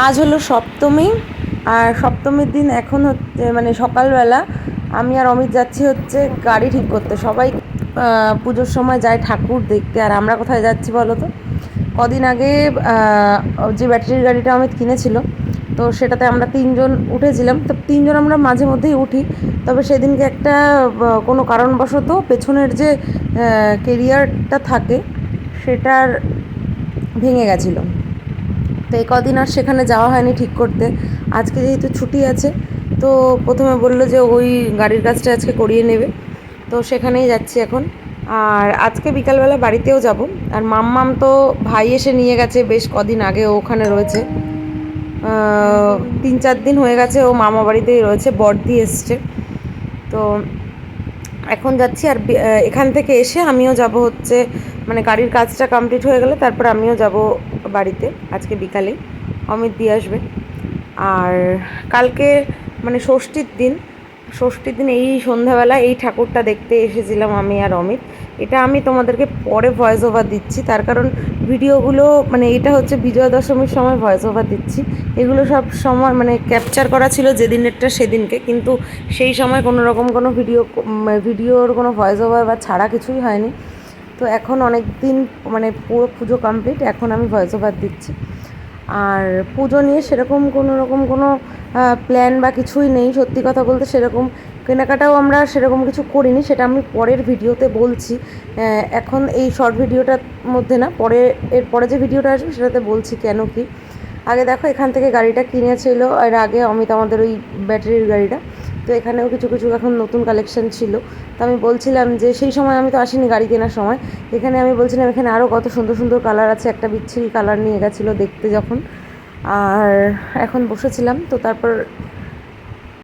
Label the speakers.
Speaker 1: আজ হলো সপ্তমী। আর সপ্তমীর দিন এখন হচ্ছে মানে সকালবেলা আমি আর অমিত যাচ্ছি হচ্ছে গাড়ি ঠিক করতে। সবাই পুজোর সময় যায় ঠাকুর দেখতে, আর আমরা কোথায় যাচ্ছি বলো তো? কদিন আগে যে ব্যাটারির গাড়িটা অমিত কিনেছিল, তো সেটাতে আমরা তিনজন উঠেছিলাম। তো তিনজন আমরা মাঝে মধ্যেই উঠি, তবে সেদিনকে একটা কোনো কারণবশত পেছনের যে কেরিয়ারটা থাকে সেটার ভেঙে গেছিলো। তো এই কদিন আর সেখানে যাওয়া হয়নি ঠিক করতে। আজকে যেহেতু ছুটি আছে, তো প্রথমে বললো যে ওই গাড়ির কাজটা আজকে করিয়ে নেবে, তো সেখানেই যাচ্ছি এখন। আর আজকে বিকালবেলা বাড়িতেও যাব। আর মাম্মাম তো ভাই এসে নিয়ে গেছে বেশ কদিন আগে, ও ওখানে রয়েছে 3-4 দিন হয়ে গেছে, ও মামা বাড়িতেই রয়েছে, বড়দি এসছে। তো এখন যাচ্ছি। আর এখান থেকে এসে আমিও যাব হচ্ছে, মানে গাড়ির কাজটা কমপ্লিট হয়ে গেলে তারপর আমিও যাব বাড়িতে আজকে বিকালে। অমিত দিয়ে আসবে। আর কালকে মানে ষষ্ঠীর দিন এই সন্ধ্যাবেলা এই ঠাকুরটা দেখতে এসেছিলাম আমি আর অমিত। এটা আমি তোমাদেরকে পরে ভয়েস ওভার দিচ্ছি, তার কারণ ভিডিওগুলো মানে এটা হচ্ছে বিজয়া দশমীর সময় ভয়েস ওভার দিচ্ছি। এগুলো সব সময় মানে ক্যাপচার করা ছিল যেদিনেরটা সেদিনকে, কিন্তু সেই সময় কোনো রকম কোনো ভিডিওর কোনো ভয়েস ওভার বা ছাড়া কিছুই হয়নি। তো এখন অনেক দিন মানে পুরো পুজো কমপ্লিট, এখন আমি ভয়েস ওভার দিচ্ছি। আর পুজো নিয়ে সেরকম কোনো রকম কোনো প্ল্যান বা কিছুই নেই, সত্যি কথা বলতে। সেরকম কেনাকাটাও আমরা সেরকম কিছু করিনি, সেটা আমি পরের ভিডিওতে বলছি। এখন এই শর্ট ভিডিওটার মধ্যে না, এরপরে যে ভিডিওটা আসবে সেটাতে বলছি কেন কি। আগে দেখো, এখান থেকে গাড়িটা কিনেছিল এর আগে অমিত, আমাদের ওই ব্যাটারির গাড়িটা। তো এখানেও কিছু কিছু এখন নতুন কালেকশন ছিল। তো আমি বলছিলাম যে সেই সময় আমি তো আসিনি গাড়ি কেনার সময়, এখানে আমি বলছিলাম এখানে আরও কত সুন্দর সুন্দর কালার আছে। একটা বিচ্ছিরি কালার নিয়ে গেছিলো দেখতে যখন। আর এখন বসেছিলাম, তো তারপর